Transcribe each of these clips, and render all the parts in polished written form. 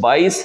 22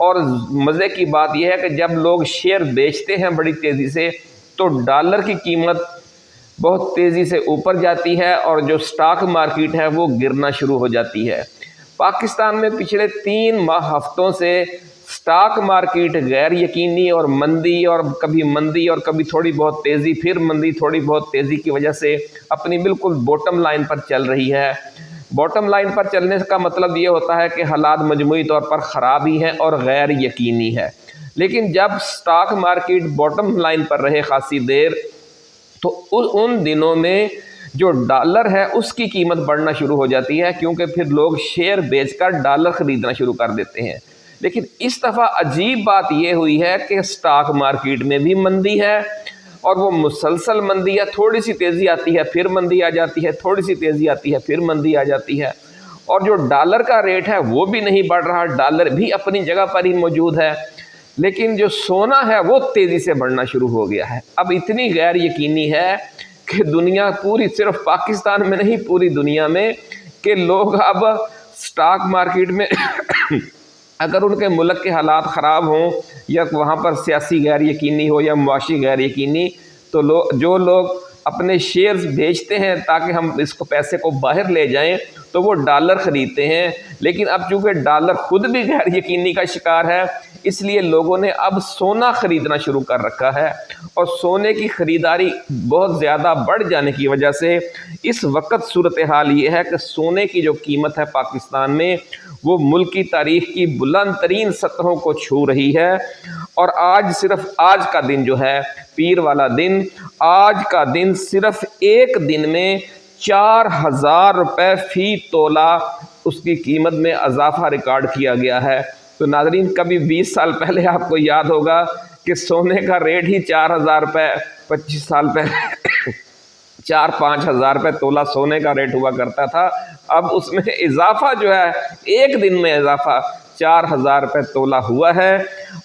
اور مزے کی بات یہ ہے کہ جب لوگ شیئر بیچتے ہیں بڑی تیزی سے تو ڈالر کی قیمت بہت تیزی سے اوپر جاتی ہے اور جو سٹاک مارکیٹ ہے وہ گرنا شروع ہو جاتی ہے۔ پاکستان میں پچھلے 3 ہفتوں سے سٹاک مارکیٹ غیر یقینی اور مندی اور کبھی تھوڑی بہت تیزی، پھر مندی، تھوڑی بہت تیزی کی وجہ سے اپنی بالکل باٹم لائن پر چل رہی ہے۔ باٹم لائن پر چلنے کا مطلب یہ ہوتا ہے کہ حالات مجموعی طور پر خراب ہی ہیں اور غیر یقینی ہے۔ لیکن جب سٹاک مارکیٹ باٹم لائن پر رہے خاصی دیر تو ان دنوں میں جو ڈالر ہے اس کی قیمت بڑھنا شروع ہو جاتی ہے، کیونکہ پھر لوگ شیئر بیچ کر ڈالر خریدنا شروع کر دیتے ہیں۔ لیکن اس دفعہ عجیب بات یہ ہوئی ہے کہ سٹاک مارکیٹ میں بھی مندی ہے اور وہ مسلسل مندی ہے، تھوڑی سی تیزی آتی ہے پھر مندی آ جاتی ہے، تھوڑی سی تیزی آتی ہے پھر مندی آ جاتی ہے، اور جو ڈالر کا ریٹ ہے وہ بھی نہیں بڑھ رہا، ڈالر بھی اپنی جگہ پر ہی موجود ہے، لیکن جو سونا ہے وہ تیزی سے بڑھنا شروع ہو گیا ہے۔ اب اتنی غیر یقینی ہے کہ دنیا پوری، صرف پاکستان میں نہیں پوری دنیا میں، کہ لوگ اب سٹاک مارکیٹ میں اگر ان کے ملک کے حالات خراب ہوں یا وہاں پر سیاسی غیر یقینی ہو یا معاشی غیر یقینی، تو جو لوگ اپنے شیئرز بیچتے ہیں تاکہ ہم اس کو پیسے کو باہر لے جائیں تو وہ ڈالر خریدتے ہیں، لیکن اب چونکہ ڈالر خود بھی غیر یقینی کا شکار ہے اس لیے لوگوں نے اب سونا خریدنا شروع کر رکھا ہے، اور سونے کی خریداری بہت زیادہ بڑھ جانے کی وجہ سے اس وقت صورتحال یہ ہے کہ سونے کی جو قیمت ہے پاکستان میں وہ ملک کی تاریخ کی بلند ترین سطحوں کو چھو رہی ہے، اور صرف آج کا دن جو ہے پیر والا دن، آج کا دن صرف ایک دن میں 4000 روپے فی تولہ اس کی قیمت میں اضافہ ریکارڈ کیا گیا ہے۔ تو ناظرین، کبھی 20 سال پہلے آپ کو یاد ہوگا کہ سونے کا ریٹ ہی 4000 روپے، 25 سال پہلے 4-5 ہزار روپے تولہ سونے کا ریٹ ہوا کرتا تھا، اب اس میں اضافہ جو ہے ایک دن میں اضافہ 4000 روپے تولہ ہوا ہے،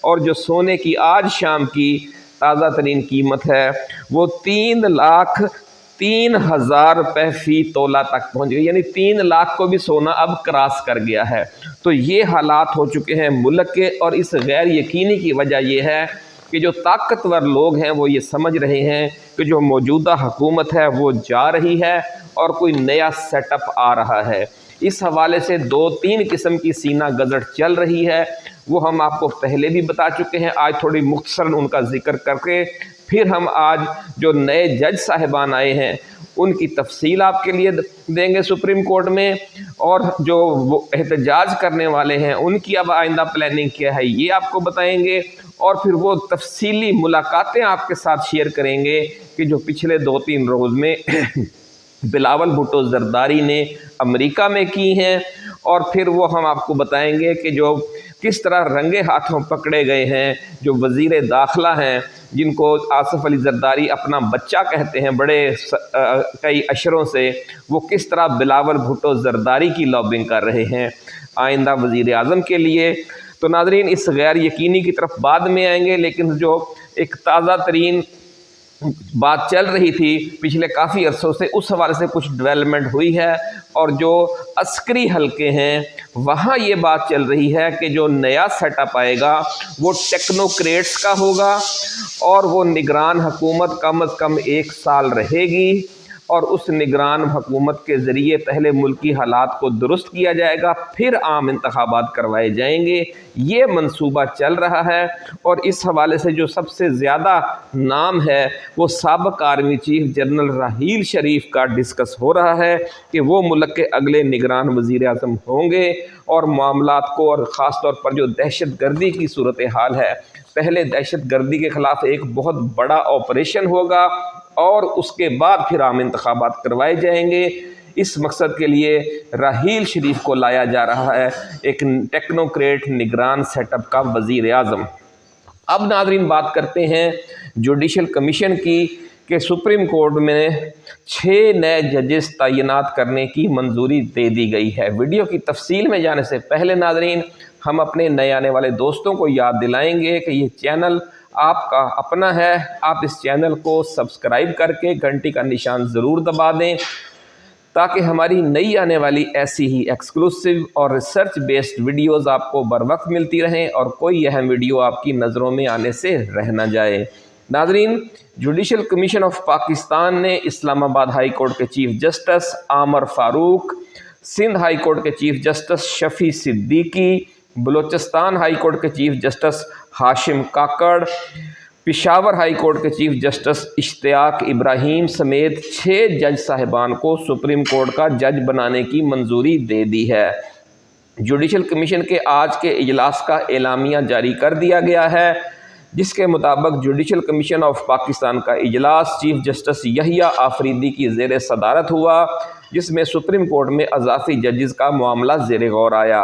اور جو سونے کی آج شام کی تازہ ترین قیمت ہے وہ 3,03,000 روپے فی تولہ تک پہنچ گئی، یعنی 3 لاکھ کو بھی سونا اب کراس کر گیا ہے۔ تو یہ حالات ہو چکے ہیں ملک کے، اور اس غیر یقینی کی وجہ یہ ہے کہ جو طاقتور لوگ ہیں وہ یہ سمجھ رہے ہیں کہ جو موجودہ حکومت ہے وہ جا رہی ہے اور کوئی نیا سیٹ اپ آ رہا ہے۔ اس حوالے سے 2-3 قسم کی سینہ گزر چل رہی ہے، وہ ہم آپ کو پہلے بھی بتا چکے ہیں، آج تھوڑی مختصراً ان کا ذکر کر کے پھر ہم آج جو نئے جج صاحبان آئے ہیں ان کی تفصیل آپ کے لیے دیں گے سپریم کورٹ میں، اور جو وہ احتجاج کرنے والے ہیں ان کی اب آئندہ پلاننگ کیا ہے یہ آپ کو بتائیں گے، اور پھر وہ تفصیلی ملاقاتیں آپ کے ساتھ شیئر کریں گے کہ جو پچھلے 2-3 روز میں بلاول بھٹو زرداری نے امریکہ میں کی ہیں، اور پھر وہ ہم آپ کو بتائیں گے کہ جو کس طرح رنگے ہاتھوں پکڑے گئے ہیں جو وزیر داخلہ ہیں جن کو آصف علی زرداری اپنا بچہ کہتے ہیں بڑے کئی اشروں سے، وہ کس طرح بلاول بھٹو زرداری کی لابنگ کر رہے ہیں آئندہ وزیر اعظم کے لیے۔ تو ناظرین، اس غیر یقینی کی طرف بعد میں آئیں گے، لیکن جو ایک تازہ ترین بات چل رہی تھی پچھلے کافی عرصوں سے اس حوالے سے کچھ ڈیولپمنٹ ہوئی ہے، اور جو عسکری حلقے ہیں وہاں یہ بات چل رہی ہے کہ جو نیا سیٹ اپ آئے گا وہ ٹیکنوکریٹس کا ہوگا، اور وہ نگران حکومت کم از کم 1 سال رہے گی، اور اس نگران حکومت کے ذریعے پہلے ملکی حالات کو درست کیا جائے گا، پھر عام انتخابات کروائے جائیں گے، یہ منصوبہ چل رہا ہے۔ اور اس حوالے سے جو سب سے زیادہ نام ہے وہ سابق army chief general Raheel Sharif کا ڈسکس ہو رہا ہے کہ وہ ملک کے اگلے نگران وزیر اعظم ہوں گے، اور معاملات کو، اور خاص طور پر جو دہشت گردی کی صورتحال ہے، پہلے دہشت گردی کے خلاف ایک بہت بڑا آپریشن ہوگا اور اس کے بعد پھر عام انتخابات کروائے جائیں گے۔ اس مقصد کے لیے راحیل شریف کو لایا جا رہا ہے ایک ٹیکنوکریٹ نگران سیٹ اپ کا وزیر اعظم۔ اب ناظرین بات کرتے ہیں جوڈیشل کمیشن کی کہ سپریم کورٹ میں 6 نئے ججز تعینات کرنے کی منظوری دے دی گئی ہے۔ ویڈیو کی تفصیل میں جانے سے پہلے ناظرین ہم اپنے نئے آنے والے دوستوں کو یاد دلائیں گے کہ یہ چینل آپ کا اپنا ہے، آپ اس چینل کو سبسکرائب کر کے گھنٹی کا نشان ضرور دبا دیں تاکہ ہماری نئی آنے والی ایسی ہی ایکسکلوسیو اور ریسرچ بیسڈ ویڈیوز آپ کو بر وقت ملتی رہیں اور کوئی اہم ویڈیو آپ کی نظروں میں آنے سے رہ نہ جائے۔ ناظرین، جوڈیشل کمیشن آف پاکستان نے اسلام آباد ہائی کورٹ کے چیف جسٹس عامر فاروق، سندھ ہائی کورٹ کے چیف جسٹس شفیع صدیقی، بلوچستان ہائی کورٹ کے chief justice Hashim Kakar, Peshawar high court کے چیف جسٹس اشتیاق ابراہیم سمیت 6 جج صاحبان کو سپریم کورٹ کا جج بنانے کی منظوری دے دی ہے۔ جوڈیشل کمیشن کے آج کے اجلاس کا اعلامیہ جاری کر دیا گیا ہے، جس کے مطابق جوڈیشل کمیشن آف پاکستان کا اجلاس چیف جسٹس یحییٰ آفریدی کی زیر صدارت ہوا، جس میں سپریم کورٹ میں اضافی ججز کا معاملہ زیر غور آیا۔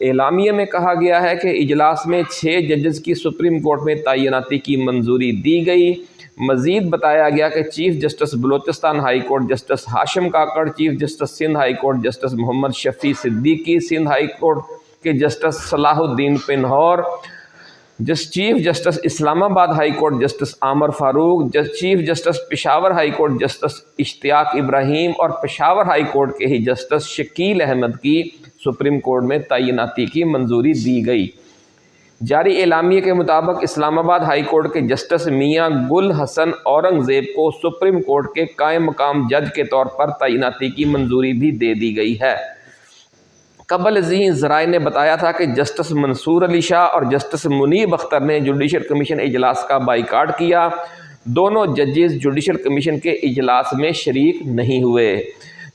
اعلامیے میں کہا گیا ہے کہ اجلاس میں 6 ججز کی سپریم کورٹ میں تعیناتی کی منظوری دی گئی۔ مزید بتایا گیا کہ chief justice Balochistan high court justice Hashim Kakar, chief justice Sindh high court justice Muhammad Shafi Siddiqui, Sindh high court کے justice Salah Uddin Panhwar, chief justice Islamabad high court justice Aamir Farooq, chief justice Peshawar high court justice Ishtiaq Ibrahim اور پشاور ہائی کورٹ کے ہی جسٹس شکیل احمد کی سپریم کورٹ میں تعیناتی کی منظوری دی گئی۔ جاری اعلامیے کے مطابق اسلام آباد ہائی کورٹ کے جسٹس میاں گل حسن اورنگزیب کو سپریم کورٹ کے قائم مقام جج کے طور پر تعیناتی کی منظوری بھی دے دی گئی ہے۔ قبل ازیں ذرائع نے بتایا تھا کہ جسٹس منصور علی شاہ اور جسٹس منیب اختر نے جوڈیشل کمیشن اجلاس کا بائیکاٹ کیا۔ دونوں ججز جوڈیشل کمیشن کے اجلاس میں شریک نہیں ہوئے۔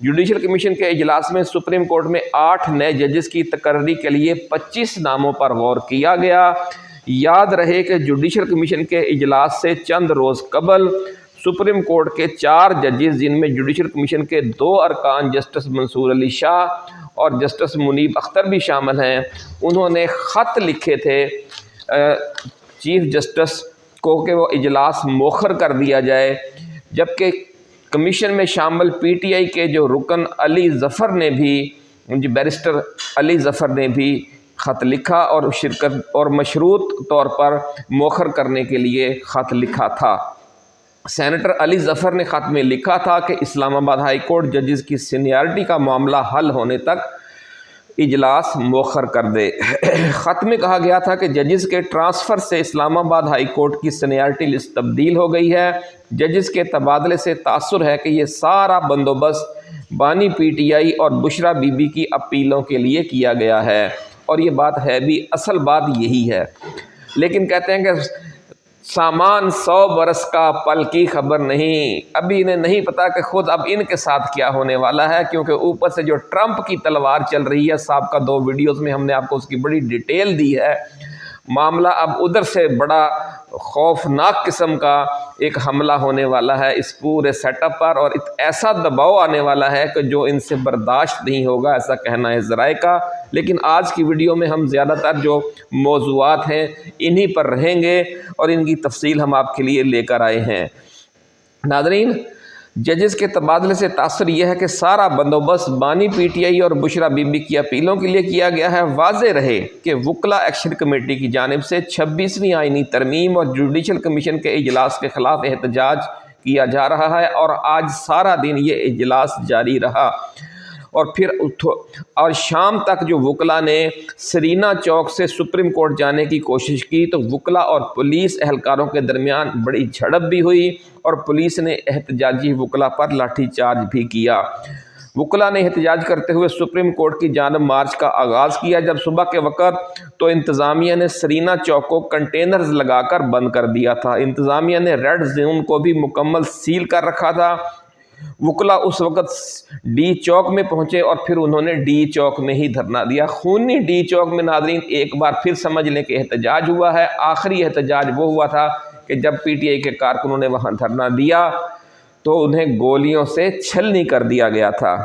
جوڈیشل کمیشن کے اجلاس میں سپریم کورٹ میں 8 نئے ججز کی تقرری کے لیے 25 ناموں پر غور کیا گیا۔ یاد رہے کہ جوڈیشل کمیشن کے اجلاس سے چند روز قبل سپریم کورٹ کے 4 ججز، جن میں جوڈیشل کمیشن کے 2 ارکان جسٹس منصور علی شاہ اور جسٹس منیب اختر بھی شامل ہیں، انہوں نے خط لکھے تھے چیف جسٹس کو کہ وہ اجلاس مؤخر کر دیا جائے، جبکہ کمیشن میں شامل پی ٹی آئی کے جو رکن علی ظفر نے بھی، بیرسٹر علی ظفر نے بھی خط لکھا اور شرکت اور مشروط طور پر مؤخر کرنے کے لیے خط لکھا تھا۔ سینیٹر علی ظفر نے خط میں لکھا تھا کہ اسلام آباد ہائی کورٹ ججز کی سینیارٹی کا معاملہ حل ہونے تک اجلاس مؤخر کر دے۔ خط میں کہا گیا تھا کہ ججز کے ٹرانسفر سے اسلام آباد ہائی کورٹ کی سینیارٹی لسٹ تبدیل ہو گئی ہے۔ ججز کے تبادلے سے تاثر ہے کہ یہ سارا بندوبست بانی پی ٹی آئی اور بشرا بی بی کی اپیلوں کے لیے کیا گیا ہے، اور یہ بات ہے بھی، اصل بات یہی ہے۔ لیکن کہتے ہیں کہ سامان 100 برس کا پل کی خبر نہیں، ابھی انہیں نہیں پتا کہ خود اب ان کے ساتھ کیا ہونے والا ہے، کیونکہ اوپر سے جو ٹرمپ کی تلوار چل رہی ہے، سابقہ 2 ویڈیوز میں ہم نے آپ کو اس کی بڑی ڈیٹیل دی ہے۔ معاملہ اب ادھر سے بڑا خوفناک قسم کا ایک حملہ ہونے والا ہے اس پورے سیٹ اپ پر، اور ایسا دباؤ آنے والا ہے کہ جو ان سے برداشت نہیں ہوگا، ایسا کہنا ہے ذرائع کا۔ لیکن آج کی ویڈیو میں ہم زیادہ تر جو موضوعات ہیں انہی پر رہیں گے اور ان کی تفصیل ہم آپ کے لیے لے کر آئے ہیں۔ ناظرین، ججز کے تبادلے سے تاثر یہ ہے کہ سارا بندوبست بانی پی ٹی آئی اور بشرا بی بی کی اپیلوں کے لیے کیا گیا ہے۔ واضح رہے کہ وکلا ایکشن کمیٹی کی جانب سے 26ویں آئینی ترمیم اور جوڈیشل کمیشن کے اجلاس کے خلاف احتجاج کیا جا رہا ہے، اور آج سارا دن یہ اجلاس جاری رہا، اور پھر شام تک جو وکلا نے سرینا چوک سے سپریم کورٹ جانے کی کوشش کی، تو وکلا اور پولیس اہلکاروں کے درمیان بڑی جھڑپ بھی ہوئی، اور پولیس نے احتجاجی وکلا پر لاٹھی چارج بھی کیا۔ وکلا نے احتجاج کرتے ہوئے سپریم کورٹ کی جانب مارچ کا آغاز کیا۔ جب صبح کے وقت تو انتظامیہ نے سرینا چوک کو کنٹینرز لگا کر بند کر دیا تھا۔ انتظامیہ نے ریڈ زون کو بھی مکمل سیل کر رکھا تھا۔ وکلا اس وقت ڈی چوک میں پہنچے اور پھر انہوں نے ڈی چوک میں ہی دھرنا دیا۔ خونی ڈی چوک میں ناظرین ایک بار پھر سمجھ لیں کہ احتجاج ہوا ہے۔ آخری احتجاج وہ ہوا تھا کہ جب پی ٹی آئی کے کارکنوں نے وہاں دھرنا دیا تو انہیں گولیوں سے چھلنی کر دیا گیا تھا۔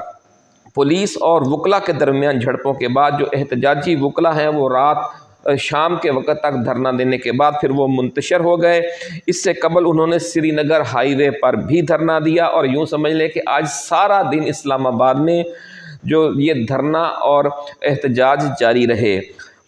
پولیس اور وکلا کے درمیان جھڑپوں کے بعد جو احتجاجی وکلا ہیں وہ شام کے وقت تک دھرنا دینے کے بعد پھر وہ منتشر ہو گئے۔ اس سے قبل انہوں نے سری نگر ہائی وے پر بھی دھرنا دیا، اور یوں سمجھ لیں کہ آج سارا دن اسلام آباد میں جو یہ دھرنا اور احتجاج جاری رہے۔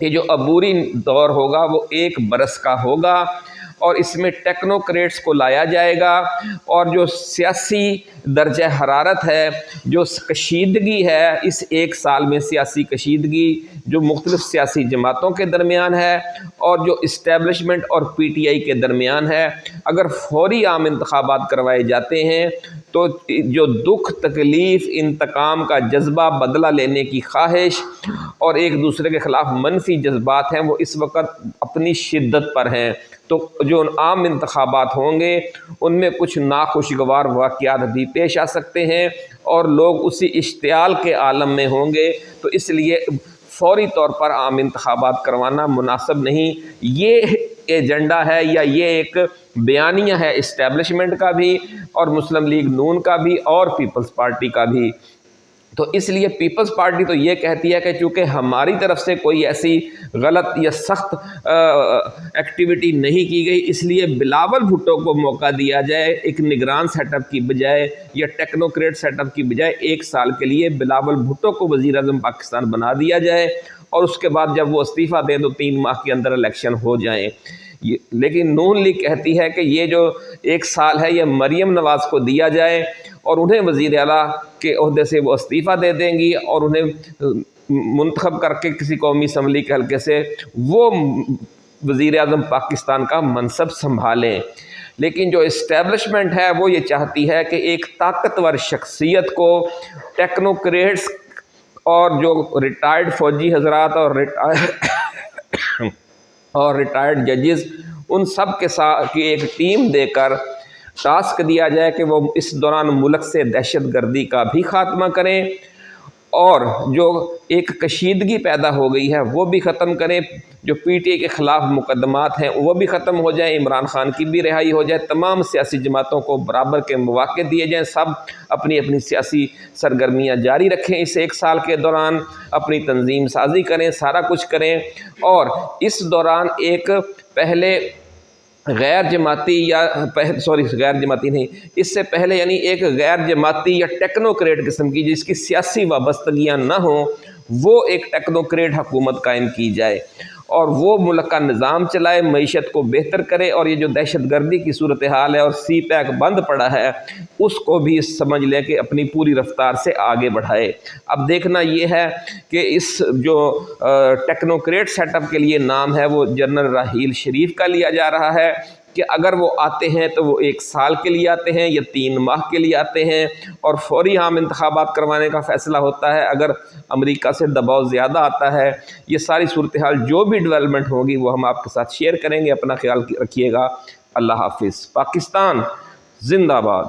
کہ جو عبوری دور ہوگا وہ 1 برس کا ہوگا، اور اس میں ٹیکنوکریٹس کو لایا جائے گا، اور جو سیاسی درجہ حرارت ہے، جو کشیدگی ہے اس 1 سال میں، سیاسی کشیدگی جو مختلف سیاسی جماعتوں کے درمیان ہے اور جو اسٹیبلشمنٹ اور پی ٹی آئی کے درمیان ہے، اگر فوری عام انتخابات کروائے جاتے ہیں تو جو دکھ، تکلیف، انتقام کا جذبہ، بدلہ لینے کی خواہش اور ایک دوسرے کے خلاف منفی جذبات ہیں وہ اس وقت اپنی شدت پر ہیں۔ تو جو عام انتخابات ہوں گے ان میں کچھ ناخوشگوار واقعات بھی پیش آ سکتے ہیں اور لوگ اسی اشتعال کے عالم میں ہوں گے، تو اس لیے فوری طور پر عام انتخابات کروانا مناسب نہیں۔ یہ ایجنڈا ہے یا یہ ایک بیانیہ ہے اسٹیبلشمنٹ کا بھی اور مسلم لیگ نون کا بھی اور پیپلز پارٹی کا بھی۔ تو اس لیے پیپلز پارٹی تو یہ کہتی ہے کہ چونکہ ہماری طرف سے کوئی ایسی غلط یا سخت ایکٹیویٹی نہیں کی گئی، اس لیے بلاول بھٹو کو موقع دیا جائے، ایک نگران سیٹ اپ کی بجائے یا ٹیکنوکریٹ سیٹ اپ کی بجائے 1 سال کے لیے بلاول بھٹو کو وزیر اعظم پاکستان بنا دیا جائے، اور اس کے بعد جب وہ استعفیٰ دیں تو 3 ماہ کے اندر الیکشن ہو جائیں۔ لیکن نون لیگ کہتی ہے کہ یہ جو 1 سال ہے یہ مریم نواز کو دیا جائے اور انہیں وزیر اعلیٰ کے عہدے سے وہ استعفیٰ دے دیں گی اور انہیں منتخب کر کے کسی قومی اسمبلی کے حلقے سے وہ وزیر اعظم پاکستان کا منصب سنبھالیں۔ لیکن جو اسٹیبلشمنٹ ہے وہ یہ چاہتی ہے کہ ایک طاقتور شخصیت کو ٹیکنوکریٹس اور جو ریٹائرڈ فوجی حضرات اور ریٹائرڈ ججز ان سب کے ساتھ کی ایک ٹیم دے کر ٹاسک دیا جائے کہ وہ اس دوران ملک سے دہشت گردی کا بھی خاتمہ کریں اور جو ایک کشیدگی پیدا ہو گئی ہے وہ بھی ختم کریں، جو پی ٹی آئی کے خلاف مقدمات ہیں وہ بھی ختم ہو جائیں، عمران خان کی بھی رہائی ہو جائے، تمام سیاسی جماعتوں کو برابر کے مواقع دیے جائیں، سب اپنی اپنی سیاسی سرگرمیاں جاری رکھیں، اس 1 سال کے دوران اپنی تنظیم سازی کریں، سارا کچھ کریں، اور اس دوران ایک پہلے غیر جماعتی غیر جماعتی نہیں، اس سے پہلے یعنی ایک غیر جماعتی یا ٹیکنوکریٹ قسم کی جس کی سیاسی وابستگیاں نہ ہوں وہ ایک ٹیکنوکریٹ حکومت قائم کی جائے اور وہ ملک کا نظام چلائے، معیشت کو بہتر کرے، اور یہ جو دہشت گردی کی صورتحال ہے اور سی پیک بند پڑا ہے اس کو بھی سمجھ لے کہ اپنی پوری رفتار سے آگے بڑھائے۔ اب دیکھنا یہ ہے کہ اس جو ٹیکنوکریٹ سیٹ اپ کے لیے نام ہے وہ جنرل راحیل شریف کا لیا جا رہا ہے کہ اگر وہ آتے ہیں تو وہ 1 سال کے لیے آتے ہیں یا 3 ماہ کے لیے آتے ہیں اور فوری عام انتخابات کروانے کا فیصلہ ہوتا ہے اگر امریکہ سے دباؤ زیادہ آتا ہے۔ یہ ساری صورتحال جو بھی ڈیولپمنٹ ہوگی وہ ہم آپ کے ساتھ شیئر کریں گے۔ اپنا خیال رکھیے گا۔ اللہ حافظ۔ پاکستان زندہ باد۔